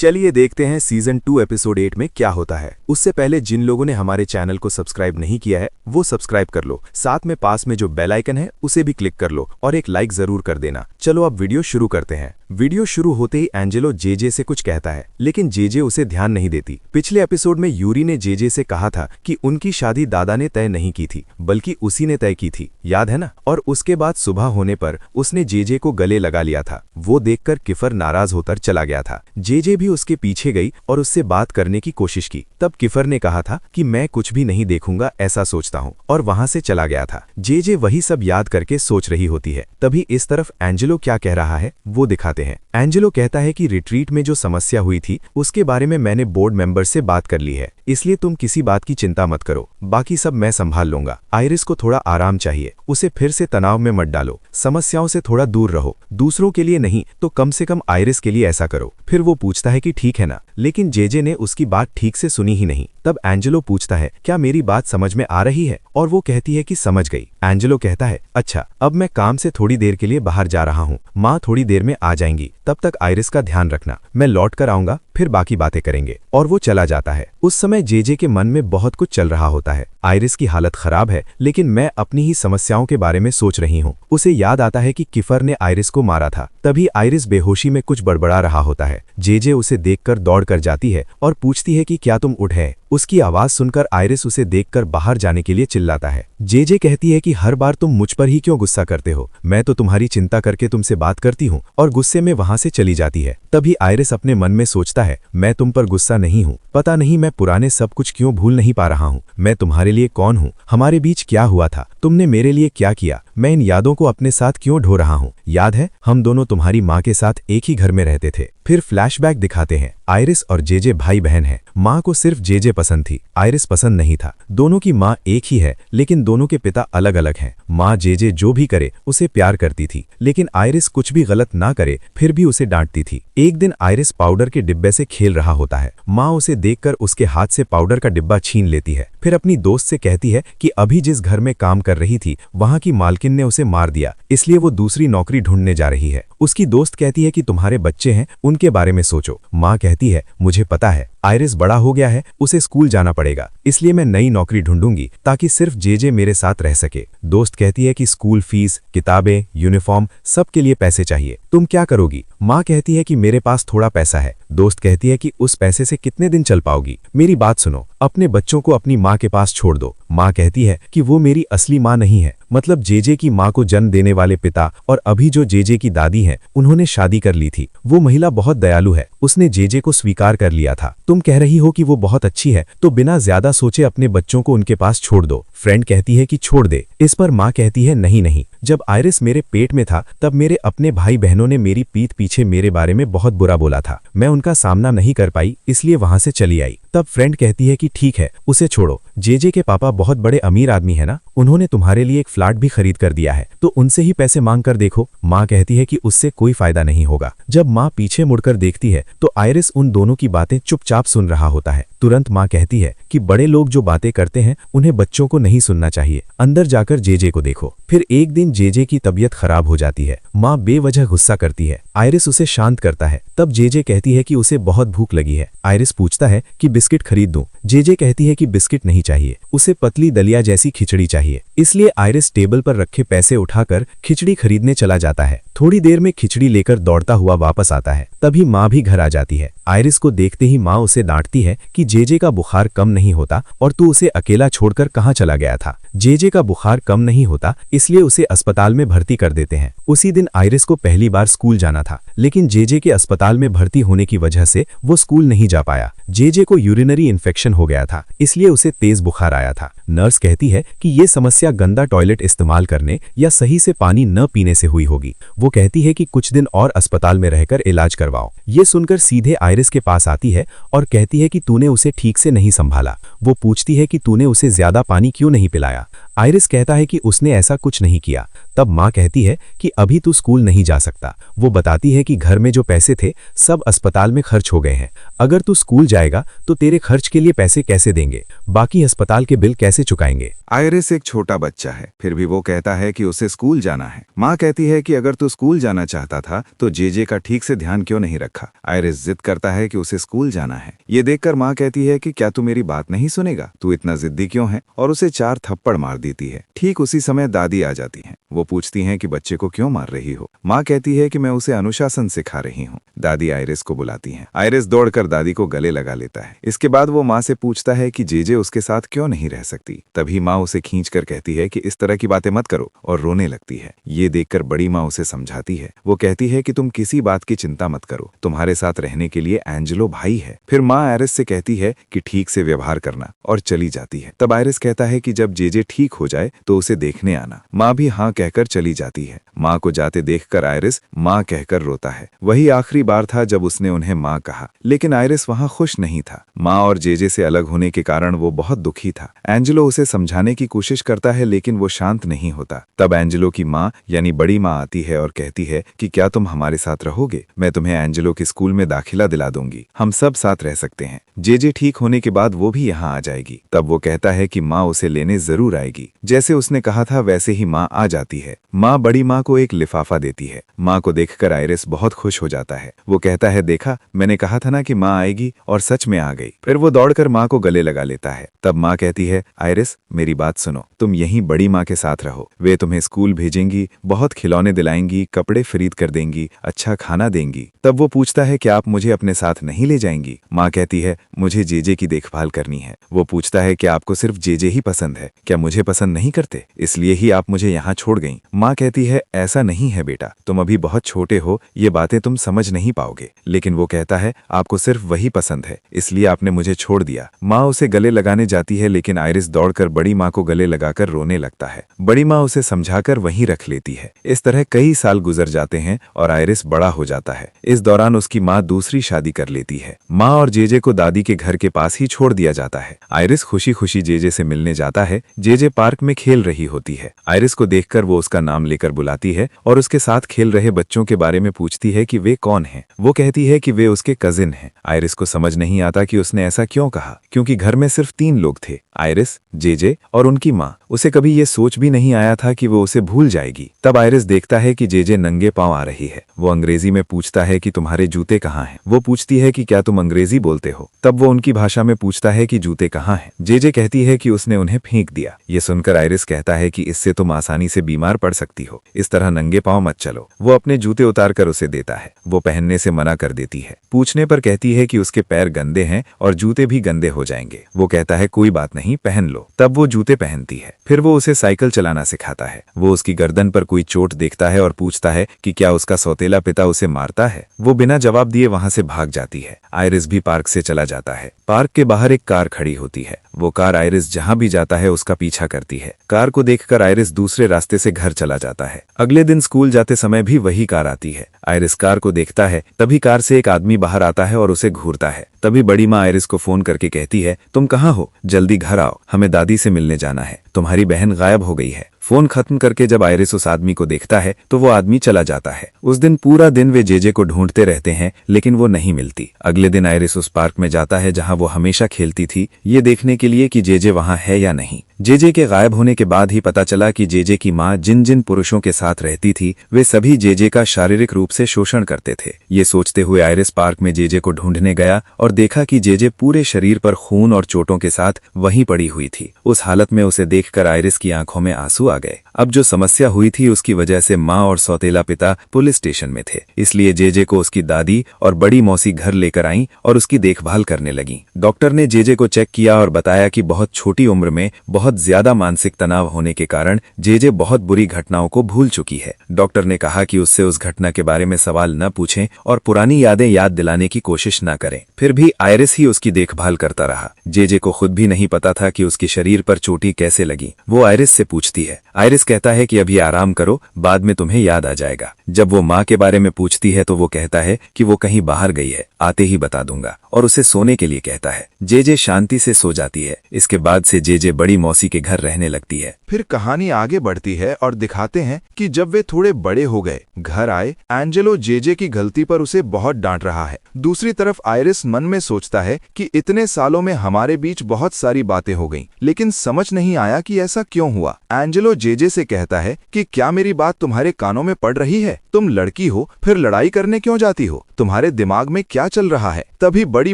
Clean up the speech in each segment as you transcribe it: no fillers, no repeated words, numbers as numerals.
चलिए देखते हैं सीजन 2 एपिसोड 8 में क्या होता है। उससे पहले जिन लोगों ने हमारे चैनल को सब्सक्राइब नहीं किया है वो सब्सक्राइब कर लो, साथ में पास में जो बेल आइकन है उसे भी क्लिक कर लो और एक लाइक जरूर कर देना। चलो अब वीडियो शुरू करते हैं। वीडियो शुरू होते ही एंजेलो जेजे से कुछ कहता है, लेकिन जेजे उसे ध्यान नहीं देती। पिछले एपिसोड में यूरी ने जेजे से कहा था कि उनकी शादी दादा ने तय नहीं की थी बल्कि उसी ने तय की थी, याद है ना। और उसके बाद सुबह होने पर उसने जेजे को गले लगा लिया था। वो देखकर किफर नाराज होकर चला गया था। जेजे भी उसके पीछे गई और उससे बात करने की कोशिश की। तब किफर ने कहा था कि मैं कुछ भी नहीं देखूंगा, ऐसा सोचता हूँ, और वहां से चला गया था। जेजे वही सब याद करके सोच रही होती है। तभी इस तरफ एंजेलो क्या कह रहा है वो दिखाते हैं। एंजेलो कहता है कि रिट्रीट में जो समस्या हुई थी उसके बारे में मैंने बोर्ड मेंबर से बात कर ली है, इसलिए तुम किसी बात की चिंता मत करो, बाकी सब मैं संभाल लूंगा। आइरिस को थोड़ा आराम चाहिए, उसे फिर से तनाव में मत डालो, समस्याओं से थोड़ा दूर रहो, दूसरों के लिए नहीं तो कम से कम आइरिस के लिए ऐसा करो। फिर वो पूछता है कि ठीक है ना, लेकिन जेजे ने उसकी बात ठीक से सुनी ही नहीं। तब एंजेलो पूछता है क्या मेरी बात समझ में आ रही है, और वो कहती है कि समझ गई। एंजेलो कहता है अच्छा, अब मैं काम से थोड़ी देर के लिए बाहर जा रहा हूँ, माँ थोड़ी देर में आ जाएंगी, तब तक आइरिस का ध्यान रखना, मैं लौट कर आऊंगा, फिर बाकी बातें करेंगे। और वो चला जाता है। उस समय जेजे के मन में बहुत कुछ चल रहा होता है। आइरिस की हालत खराब है, लेकिन मैं अपनी ही समस्याओं के बारे में सोच रही हूँ। उसे याद आता है कि किफर ने आइरिस को मारा था। तभी आइरिस बेहोशी में कुछ बड़बड़ा रहा होता है। जेजे उसे देखकर दौड़ कर जाती है और पूछती है कि क्या तुम उठे। उसकी आवाज सुनकर आइरिस उसे देखकर बाहर जाने के लिए चिल्लाता है। जेजे कहती है कि हर बार तुम मुझ पर ही क्यों गुस्सा करते हो, मैं तो तुम्हारी चिंता करके तुमसे बात करती हूँ, और गुस्से में वहां से चली जाती है। तभी आइरिस अपने मन में सोचता है मैं तुम पर गुस्सा नहीं हूँ, पता नहीं मैं पुराने सब कुछ क्यों भूल नहीं पा रहा हूँ। मैं तुम्हारे लिए कौन हूँ, हमारे बीच क्या हुआ था, तुमने मेरे लिए क्या किया, मैं इन यादों को अपने साथ क्यों ढो रहा हूँ। याद है हम दोनों तुम्हारी माँ के साथ एक ही घर में रहते थे। फिर फ्लैशबैक दिखाते हैं। आइरिस और जेजे भाई बहन हैं। माँ को सिर्फ जेजे पसंद थी, आइरिस पसंद नहीं था। दोनों की माँ एक ही है, लेकिन दोनों के पिता अलग अलग हैं। माँ जेजे जो भी करे उसे प्यार करती थी, लेकिन आइरिस कुछ भी गलत ना करे फिर भी उसे डांटती थी। एक दिन आइरिस पाउडर के डिब्बे से खेल रहा होता है। माँ उसे देखकर उसके हाथ से पाउडर का डिब्बा छीन लेती है। फिर अपनी दोस्त से कहती है कि अभी जिस घर में काम कर रही थी वहां की मालकिन ने उसे मार दिया, इसलिए वो दूसरी नौकरी ढूंढने जा रही है। उसकी दोस्त कहती है कि तुम्हारे बच्चे हैं, उनके बारे में सोचो। माँ कहती है मुझे पता है, आइरिस बड़ा हो गया है, उसे स्कूल जाना पड़ेगा, इसलिए मैं नई नौकरी ढूंढूंगी ताकि सिर्फ जेजे मेरे साथ रह सके। दोस्त कहती है कि स्कूल फीस, किताबें, यूनिफॉर्म सब के लिए पैसे चाहिए, तुम क्या करोगी। माँ कहती है कि मेरे पास थोड़ा पैसा है। दोस्त कहती है कि उस पैसे से कितने दिन चल पाओगी, मेरी बात सुनो, अपने बच्चों को अपनी माँ के पास छोड़ दो। माँ कहती है कि वो मेरी असली माँ नहीं है, मतलब जेजे की माँ को जन्म देने वाले पिता और अभी जो जेजे की दादी हैं उन्होंने शादी कर ली थी। वो महिला बहुत दयालु है, उसने जेजे को स्वीकार कर लिया था। तुम कह रही हो कि वो बहुत अच्छी है, तो बिना ज्यादा सोचे अपने बच्चों को उनके पास छोड़ दो। फ्रेंड कहती है कि छोड़ दे। इस पर माँ कहती है नहीं नहीं, जब आइरिस मेरे पेट में था तब मेरे अपने भाई बहनों ने मेरी पीठ पीछे मेरे बारे में बहुत बुरा बोला था, मैं उनका सामना नहीं कर पाई, इसलिए वहां से चली आई। तब फ्रेंड कहती है कि ठीक है, उसे छोड़ो, जेजे के पापा बहुत बड़े अमीर आदमी है ना, उन्होंने तुम्हारे लिए एक फ्लैट भी खरीद कर दिया है, तो उनसे ही पैसे मांग कर देखो। माँ कहती है कि उससे कोई फायदा नहीं होगा। जब माँ पीछे मुड़कर देखती है तो आइरिस उन दोनों की बातें चुपचाप सुन रहा होता है। तुरंत माँ कहती है कि बड़े लोग जो बातें करते हैं उन्हें बच्चों को नहीं सुनना चाहिए, अंदर जाकर जेजे को देखो। फिर एक दिन जेजे की तबीयत खराब हो जाती है। माँ बेवजह गुस्सा करती है। आइरिस उसे शांत करता है। तब जेजे कहती है कि उसे बहुत भूख लगी है। आइरिस पूछता है कि बिस्किट खरीद दूं। जेजे कहती है कि बिस्किट नहीं चाहिए, उसे पतली दलिया जैसी खिचड़ी चाहिए। इसलिए आइरिस टेबल पर रखे पैसे उठाकर खिचड़ी खरीदने चला जाता है। थोड़ी देर में खिचड़ी लेकर दौड़ता हुआ वापस आता है। तभी माँ भी घर आ जाती है। आइरिस को देखते ही माँ उसे डांटती है कि जेजे का बुखार कम नहीं होता और तू उसे अकेला छोड़कर कहाँ चला गया था। जेजे का बुखार कम नहीं होता, इसलिए उसे अस्पताल में भर्ती कर देते हैं। उसी दिन आइरिस को पहली बार स्कूल जाना था, लेकिन जेजे के अस्पताल में भर्ती होने की वजह से वो स्कूल नहीं जा पाया। जेजे को यूरिनरी इन्फेक्शन हो गया था, इसलिए उसे तेज बुखार आया था। नर्स कहती है कि ये समस्या गंदा टॉयलेट इस्तेमाल करने या सही से पानी न पीने से हुई होगी। वो कहती है कि कुछ दिन और अस्पताल में रहकर इलाज करवाओ। ये सुनकर सीधे आइरिस के पास आती है और कहती है कि तूने उसे ठीक से नहीं संभाला। वो पूछती है कि तूने उसे ज्यादा पानी क्यों नहीं पिलाया। आयरिस कहता है कि उसने ऐसा कुछ नहीं किया। तब माँ कहती है कि अभी तू स्कूल नहीं जा सकता। वो बताती है कि घर में जो पैसे थे सब अस्पताल में खर्च हो गए हैं। अगर तू स्कूल जाएगा तो तेरे खर्च के लिए पैसे कैसे देंगे, बाकी अस्पताल के बिल कैसे चुकाएंगे। आयरिस एक छोटा बच्चा है, फिर भी वो कहता है कि उसे स्कूल जाना है। माँ कहती है कि अगर तू स्कूल जाना चाहता था तो जेजे का ठीक से ध्यान क्यों नहीं रखा। आयरिस जिद करता है कि उसे स्कूल जाना है। ये देखकर माँ कहती है कि क्या तू मेरी बात नहीं सुनेगा, तू इतना जिद्दी क्यों है, और उसे 4 थप्पड़ मार देती है। ठीक उसी समय दादी आ जाती है। वो पूछती हैं कि बच्चे को क्यों मार रही हो। माँ कहती है कि मैं उसे अनुशासन सिखा रही हूँ। दादी आयरिस को बुलाती हैं। आयरिस दौड़कर दादी को गले लगा लेता है। इसके बाद वो माँ से पूछता है कि जेजे उसके साथ क्यों नहीं रह सकती। तभी माँ उसे खींचकर कहती है कि इस तरह की बातें मत करो, और रोने लगती है। ये देखकर बड़ी माँ उसे समझाती है। वो कहती है कि तुम किसी बात की चिंता मत करो, तुम्हारे साथ रहने के लिए एंजेलो भाई है। फिर माँ आयरिस से कहती है कि ठीक से व्यवहार करना, और चली जाती है। तब आयरिस कहता है कि जब जेजे ठीक हो जाए तो उसे देखने आना। माँ भी हाँ कहकर चली जाती है। माँ को जाते देखकर आयरिस माँ कहकर रोता है। वही आखिरी बार था जब उसने उन्हें माँ कहा, लेकिन आयरिस वहाँ खुश नहीं था। माँ और जेजे से अलग होने के कारण वो बहुत दुखी था। एंजेलो उसे समझाने की कोशिश करता है, लेकिन वो शांत नहीं होता। तब एंजेलो की माँ यानी बड़ी माँ आती है और कहती है कि क्या तुम हमारे साथ रहोगे, मैं तुम्हें एंजेलो के स्कूल में दाखिला दिला दूंगी, हम सब साथ रह सकते हैं। जेजे ठीक होने के बाद वो भी यहाँ आ जाएगी। तब वो कहता है कि माँ उसे लेने जरूर आएगी। जैसे उसने कहा था वैसे ही माँ आ जाती है। माँ बड़ी माँ को एक लिफाफा देती है। माँ को देखकर आयरिस बहुत खुश हो जाता है। वो कहता है, देखा मैंने कहा था ना कि माँ आएगी, और सच में आ गई। फिर वो दौड़कर माँ को गले लगा लेता है। तब माँ कहती है, आयरिस मेरी बात सुनो, तुम यहीं बड़ी माँ के साथ रहो। वे तुम्हें स्कूल भेजेंगी, बहुत खिलौने दिलाएंगी, कपड़े खरीद कर देंगी, अच्छा खाना देंगी। तब वो पूछता है, क्या आप मुझे अपने साथ नहीं ले जाएंगी। माँ कहती है, मुझे जेजे की देखभाल करनी है। वो पूछता है, क्या आपको सिर्फ जेजे ही पसंद है, क्या मुझे पसंद नहीं करते, इसलिए ही आप मुझे यहाँ छोड़ गई। माँ कहती है, ऐसा नहीं है बेटा, तुम अभी बहुत छोटे हो, ये बातें तुम समझ नहीं पाओगे। लेकिन वो कहता है, आपको सिर्फ वही पसंद है, इसलिए आपने मुझे छोड़ दिया। माँ उसे गले लगाने जाती है, लेकिन आयरिस दौड़कर बड़ी माँ को गले लगाकर रोने लगता है। बड़ी माँ उसे समझाकर वहीं रख लेती है। इस तरह कई साल गुजर जाते हैं और आयरिस बड़ा हो जाता है। इस दौरान उसकी माँ दूसरी शादी कर लेती है। माँ और जेजे को दादी के घर के पास ही छोड़ दिया जाता है। आयरिस खुशी खुशी जेजे से मिलने जाता है। जेजे पार्क में खेल रही होती है। आयरिस को देखकर वो उसका नाम लेकर बुलाती है और उसके साथ खेल रहे बच्चों के बारे में पूछती है कि वे कौन हैं। वो कहती है कि वे उसके कजिन हैं। आयरिस को समझ नहीं आता कि उसने ऐसा क्यों कहा, क्योंकि घर में सिर्फ 3 लोग थे, आयरिस, जेजे और उनकी माँ। उसे कभी ये सोच भी नहीं आया था कि वो उसे भूल जाएगी। तब आयरिस देखता है कि जेजे नंगे पांव आ रही है। वो अंग्रेजी में पूछता है कि तुम्हारे जूते कहाँ हैं। वो पूछती है कि क्या तुम अंग्रेजी बोलते हो। तब वो उनकी भाषा में पूछता है कि जूते कहाँ हैं। जेजे कहती है कि उसने उन्हें फेंक दिया। ये सुनकर आयरिस कहता है कि इससे तुम आसानी से बीमार पड़ सकती हो, इस तरह नंगे पांव मत चलो। वो अपने जूते उतार कर उसे देता है। वो पहनने से मना कर देती है। पूछने पर कहती है कि उसके पैर गंदे हैं और जूते भी गंदे हो जाएंगे। वो कहता है, कोई बात नहीं, पहन लो। तब वो जूते पहनती है। फिर वो उसे साइकिल चलाना सिखाता है। वो उसकी गर्दन पर कोई चोट देखता है और पूछता है कि क्या उसका सौतेला पिता उसे मारता है। वो बिना जवाब दिए वहां से भाग जाती है। आयरिस भी पार्क से चला जाता है। पार्क के बाहर एक कार खड़ी होती है। वो कार आयरिस जहां भी जाता है उसका पीछा करती है। कार को देखकर आयरिस दूसरे रास्ते से घर चला जाता है। अगले दिन स्कूल जाते समय भी वही कार आती है। आयरिस कार को देखता है। तभी कार से एक आदमी बाहर आता है और उसे घूरता है। तभी बड़ी माँ आयरिस को फोन करके कहती है, तुम कहाँ हो, जल्दी घर आओ, हमें दादी से मिलने जाना है, तुम्हारी बहन गायब हो गई है। फोन खत्म करके जब आयरिस उस आदमी को देखता है तो वो आदमी चला जाता है। उस दिन पूरा दिन वे जेजे को ढूंढते रहते हैं, लेकिन वो नहीं मिलती। अगले दिन आयरिस उस पार्क में जाता है जहां वो हमेशा खेलती थी, ये देखने के लिए कि जेजे वहां है या नहीं। जेजे के गायब होने के बाद ही पता चला कि जेजे की माँ जिन जिन पुरुषों के साथ रहती थी वे सभी जेजे का शारीरिक रूप से शोषण करते थे। ये सोचते हुए आयरिस पार्क में जेजे को ढूंढने गया और देखा कि जेजे पूरे शरीर पर खून और चोटों के साथ वहीं पड़ी हुई थी। उस हालत में उसे देखकर आयरिस की आंखों में आंसू आ गए। अब जो समस्या हुई थी उसकी वजह से माँ और सौतेला पिता पुलिस स्टेशन में थे, इसलिए जेजे को उसकी दादी और बड़ी मौसी घर लेकर आईं और उसकी देखभाल करने लगीं। डॉक्टर ने जेजे को चेक किया और बताया कि बहुत छोटी उम्र में बहुत ज्यादा मानसिक तनाव होने के कारण जेजे बहुत बुरी घटनाओं को भूल चुकी है। डॉक्टर ने कहा कि उससे उस घटना के बारे में सवाल न पूछें और पुरानी यादें याद दिलाने की कोशिश न करें। फिर भी आयरिस ही उसकी देखभाल करता रहा। जेजे को खुद भी नहीं पता था कि उसके शरीर पर चोटी कैसे लगी। वो आयरिस से पूछती है, आयरिस कहता है कि अभी आराम करो, बाद में तुम्हें याद आ जाएगा। जब वो माँ के बारे में पूछती है तो वो कहता है कि वो कहीं बाहर गई है, आते ही बता दूंगा, और उसे सोने के लिए कहता है। जे शांति से सो जाती है। इसके बाद से जे बड़ी मौसी के घर रहने लगती है। फिर कहानी आगे बढ़ती है और दिखाते हैं कि जब वे थोड़े बड़े हो गए, घर आए, एंजेलो जे की गलती पर उसे बहुत डांट रहा है। दूसरी तरफ आयरिस मन में सोचता है कि इतने सालों में हमारे बीच बहुत सारी बातें हो गईं, लेकिन समझ नहीं आया कि ऐसा क्यों हुआ। एंजेलो जे से कहता है कि क्या मेरी बात तुम्हारे कानों में पड़ रही है? तुम लड़की हो, फिर लड़ाई करने क्यों जाती हो? तुम्हारे दिमाग में क्या चल रहा है? तभी बड़ी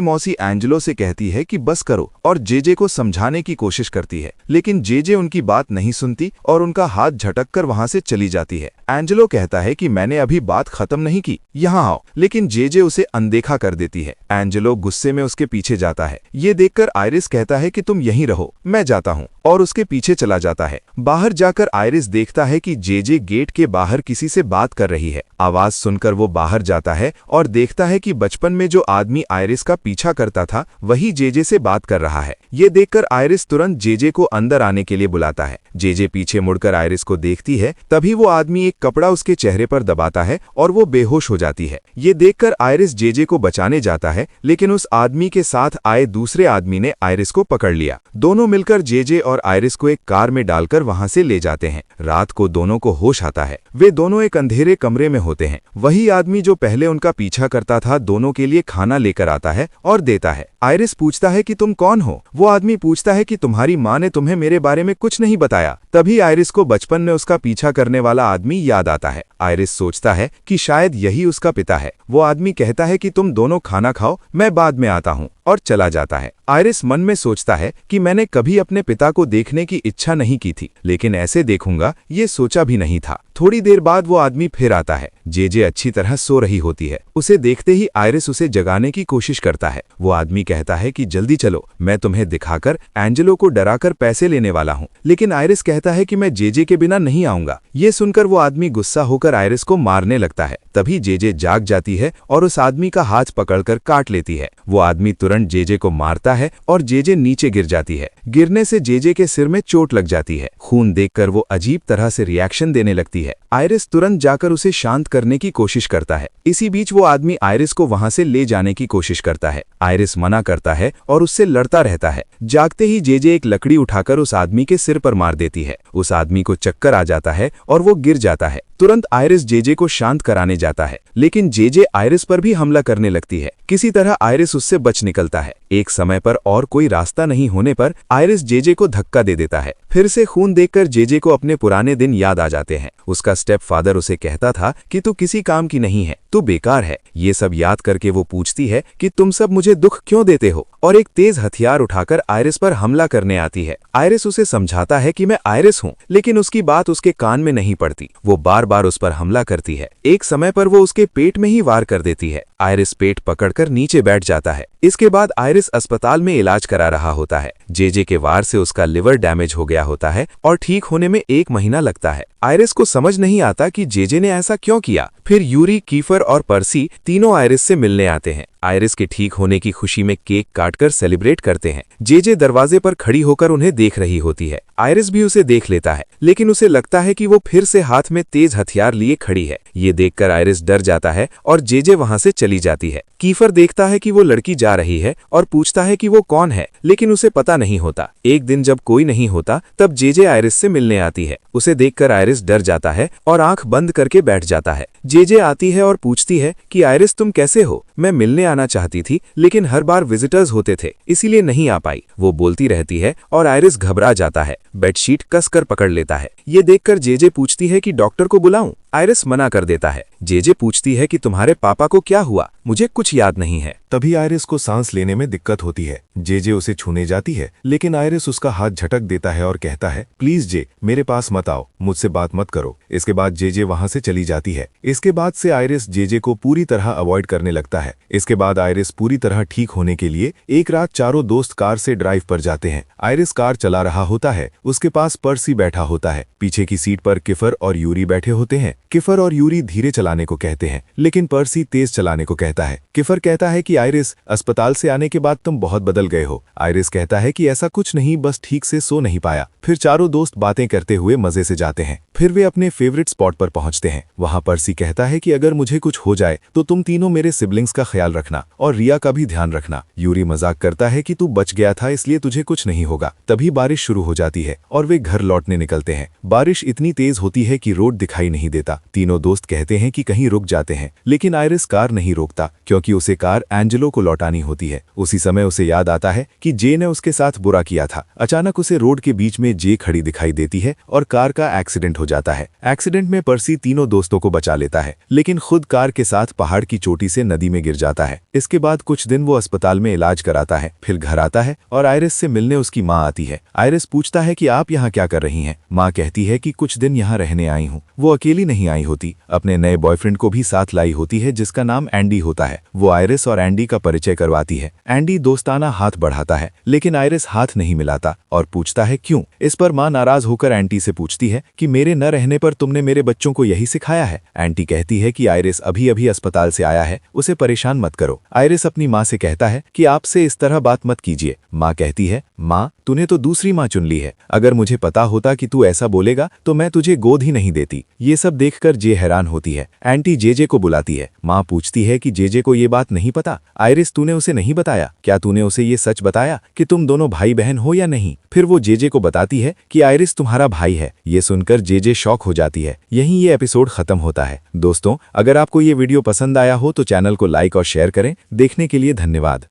मौसी एंजेलो से कहती है कि बस करो, और जे को समझाने की कोशिश करती है, लेकिन जे उनकी बात नहीं सुनती और उनका हाथ झटक कर वहां से चली जाती है। एंजेलो कहता है कि मैंने अभी बात खत्म नहीं की, यहाँ आओ, लेकिन जे उसे अनदेखा कर देती है। एंजेलो गुस्से में उसके पीछे जाता है। ये देखकर आयरिस कहता है कि तुम यहीं रहो, मैं जाता हूँ, और उसके पीछे चला जाता है। बाहर जाकर आयरिस देखता है कि जे गेट के बाहर किसी से बात कर रही है। आवाज सुनकर वो बाहर जाता है और देखता है कि बचपन में जो आदमी आयरिस का पीछा करता था वही जे से बात कर रहा है। ये देखकर आयरिस तुरंत जे को अंदर आने के लिए बुलाता है। जे पीछे मुड़कर आयरिस को देखती है, तभी वो आदमी एक कपड़ा उसके चेहरे पर दबाता है और वो बेहोश हो जाती है। ये देखकर आयरिस जे को बचाने जाता है, लेकिन उस आदमी के साथ आए दूसरे आदमी ने आयरिस को पकड़ लिया। दोनों मिलकर जे और आयरिस को एक कार में डालकर वहां से ले जाते हैं। रात को दोनों को होश आता है। वे दोनों एक अंधेरे कमरे में होते हैं। वही आदमी जो पहले उनका पीछा करता था दोनों के लिए खाना लेकर आता है और देता है। आयरिस पूछता है कि तुम कौन हो? वो आदमी पूछता है कि तुम्हारी माँ ने तुम्हें मेरे बारे में कुछ नहीं बताया। तभी आयरिस को बचपन में उसका पीछा करने वाला आदमी याद आता है। आयरिस सोचता है कि शायद यही उसका पिता है। वो आदमी कहता है कि तुम दोनों खाना खाओ, मैं बाद में आता हूँ, और चला जाता है। आयरिस मन में सोचता है कि मैंने कभी अपने पिता को देखने की इच्छा नहीं की थी, लेकिन ऐसे देखूंगा ये सोचा भी नहीं था। थोड़ी देर बाद वो आदमी फिर आता है। जे अच्छी तरह सो रही होती है। उसे देखते ही आयरिस उसे जगाने की कोशिश करता है। वो आदमी कहता है कि जल्दी चलो, मैं तुम्हें दिखाकर एंजेलो को डराकर पैसे लेने वाला हूँ। लेकिन आयरिस कहता है कि मैं जे के बिना नहीं आऊंगा। ये सुनकर वो आदमी गुस्सा होकर आयरिस को मारने लगता है। तभी जे जाग जाती है और उस आदमी का हाथ पकड़कर काट लेती है। वो आदमी तुरंत जे को मारता है और जे नीचे गिर जाती है। गिरने से जे के सिर में चोट लग जाती है। खून देखकर वो अजीब तरह से रिएक्शन देने लगती है। आयरिस तुरंत जाकर उसे शांत करने की कोशिश करता है। इसी बीच वो आदमी आयरिस को वहां से ले जाने की कोशिश करता है। आयरिस मना करता है और उससे लड़ता रहता है। जागते ही जे एक लकड़ी उठाकर उस आदमी के सिर पर मार देती है। उस आदमी को चक्कर आ जाता है और वो गिर जाता है। तुरंत आयरिस जे को शांत कराने जाता है, लेकिन जे आयरिस पर भी हमला करने लगती है। किसी तरह आयरिस उससे बच निकलता है। एक समय पर और कोई रास्ता नहीं होने पर आयरिस जे को धक्का दे देता है। फिर से खून देखकर जे को अपने पुराने दिन याद आ जाते हैं। उसका स्टेप फादर उसे कहता था कि तू किसी काम की नहीं है, तू बेकार है। ये सब याद करके वो पूछती है कि तुम सब मुझे दुख क्यों देते हो, और एक तेज हथियार उठाकर आयरिस पर हमला करने आती है। आयरिस उसे समझाता है कि मैं आयरिस हूँ, लेकिन उसकी बात उसके कान में नहीं पड़ती। वो बार बार उस पर हमला करती है। एक समय पर वो उसके पेट में ही वार कर देती है। आयरिस पेट पकड़कर नीचे बैठ जाता है। इसके बाद आयरिस अस्पताल में इलाज करा रहा होता है। जे के वार से उसका लिवर डैमेज हो गया होता है और ठीक होने में 1 महीना लगता है। आयरिस को समझ नहीं आता कि जे ने ऐसा क्यों किया। फिर यूरी, कीफर और पर्सी तीनों आयरिस से मिलने आते हैं। आयरिस के ठीक होने की खुशी में केक काटकर सेलिब्रेट करते हैं। जे दरवाजे पर खड़ी होकर उन्हें देख रही होती है। आयरिस भी उसे देख लेता है, लेकिन उसे लगता है कि वो फिर से हाथ में तेज हथियार लिए खड़ी है। ये देखकर आयरिस डर जाता है और जे वहां से चली जाती है। कीफर देखता है कि वो लड़की जा रही है और पूछता है कि वो कौन है, लेकिन उसे पता नहीं होता। एक दिन जब कोई नहीं होता तब जे आयरिस से मिलने आती है। उसे देखकर आयरिस डर जाता है और आंख बंद करके बैठ जाता है। जे आती है और पूछती है कि आयरिस तुम कैसे हो? मैं मिलने आना चाहती थी, लेकिन हर बार विजिटर्स होते थे, इसीलिए नहीं आ पाई। वो बोलती रहती है और आयरिस घबरा जाता है। बेडशीट कसकर पकड़ लेता है। ये देखकर जे पूछती है कि डॉक्टर को बुलाऊं? आयरिस मना कर देता है। जे पूछती है कि तुम्हारे पापा को क्या हुआ? मुझे कुछ याद नहीं है। तभी आयरिस को सांस लेने में दिक्कत होती है। जे उसे छूने जाती है, लेकिन आयरिस उसका हाथ झटक देता है और कहता है, प्लीज जे, मेरे पास मत आओ, मुझसे बात मत करो। इसके बाद जे वहां से चली जाती है। इसके बाद से आयरिस जे को पूरी तरह अवॉइड करने लगता है। इसके बाद आयरिस पूरी तरह ठीक होने के लिए एक रात चारों दोस्त कार से ड्राइव पर जाते हैं। आयरिस कार चला रहा होता है। उसके पास पर्सी बैठा होता है। पीछे की सीट पर किफर और यूरी बैठे होते हैं। किफर और यूरी धीरे चलाने को कहते हैं, लेकिन पर्सी तेज चलाने को कहता होता है। किफर कहता है कि आयरिस, अस्पताल से आने के बाद तुम बहुत बदल गए हो। आयरिस कहता है कि ऐसा कुछ नहीं, बस ठीक से सो नहीं पाया। फिर चारों दोस्त बातें करते हुए मजे से जाते हैं। फिर वे अपने फेवरेट स्पॉट पर पहुंचते हैं। वहां पर्सी कहता है कि अगर मुझे कुछ हो जाए तो तुम तीनों मेरे सिबलिंग्स का ख्याल रखना और रिया का भी ध्यान रखना। यूरी मजाक करता है कि तू बच गया था इसलिए तुझे कुछ नहीं होगा। तभी बारिश शुरू हो जाती है और वे घर लौटने निकलते हैं। बारिश इतनी तेज होती है कि रोड दिखाई नहीं देता। तीनों दोस्त कहते हैं कि कहीं रुक जाते हैं, लेकिन आयरिस कार नहीं रोकता क्योंकि उसे कार एंजेलो को लौटानी होती है। उसी समय उसे याद आता है कि जे ने उसके साथ बुरा किया था। अचानक उसे रोड के बीच में जे खड़ी दिखाई देती है और कार का एक्सीडेंट हो जाता है। एक्सीडेंट में पर्सी तीनों दोस्तों को बचा लेता है, लेकिन खुद कार के साथ पहाड़ की चोटी से नदी में गिर जाता है। इसके बाद कुछ दिन वो अस्पताल में इलाज कराता है। फिर घर आता है और आयरिस से मिलने उसकी माँ आती है। आयरिस पूछता है कि आप यहाँ क्या कर रही हैं? माँ कहती है कि कुछ दिन यहाँ रहने आई हूँ। वो अकेली नहीं आई होती, अपने नए बॉयफ्रेंड को भी साथ लाई होती है जिसका नाम एंडी होता है। वो आयरिस और एंडी का परिचय करवाती है। एंडी दोस्ताना हाथ बढ़ाता है, लेकिन आयरिस हाथ नहीं मिलाता और पूछता है क्यों। इस पर माँ नाराज होकर एंटी से पूछती है कि मेरे न रहने पर तुमने मेरे बच्चों को यही सिखाया है। एंटी कहती है कि आयरिस अभी अभी अस्पताल से आया है, उसे परेशान मत करो। आयरिस अपनी माँ से कहता है कि आपसे इस तरह बात मत कीजिए। माँ कहती है, माँ तूने तो दूसरी माँ चुन ली है। अगर मुझे पता होता कि तू ऐसा बोलेगा तो मैं तुझे गोद ही नहीं देती। ये सब देखकर जे हैरान होती है। एंटी जेजे को बुलाती है। माँ पूछती है कि जेजे को ये बात नहीं पता। आयरिस, तूने उसे नहीं बताया? क्या तूने उसे ये सच बताया कि तुम दोनों भाई बहन हो या नहीं? फिर वो जेजे को बताती है कि आयरिस तुम्हारा भाई है। ये सुनकर जेजे शॉक हो जाती है। यहीं ये एपिसोड खत्म होता है। दोस्तों, अगर आपको ये वीडियो पसंद आया हो तो चैनल को लाइक और शेयर करें। देखने के लिए धन्यवाद।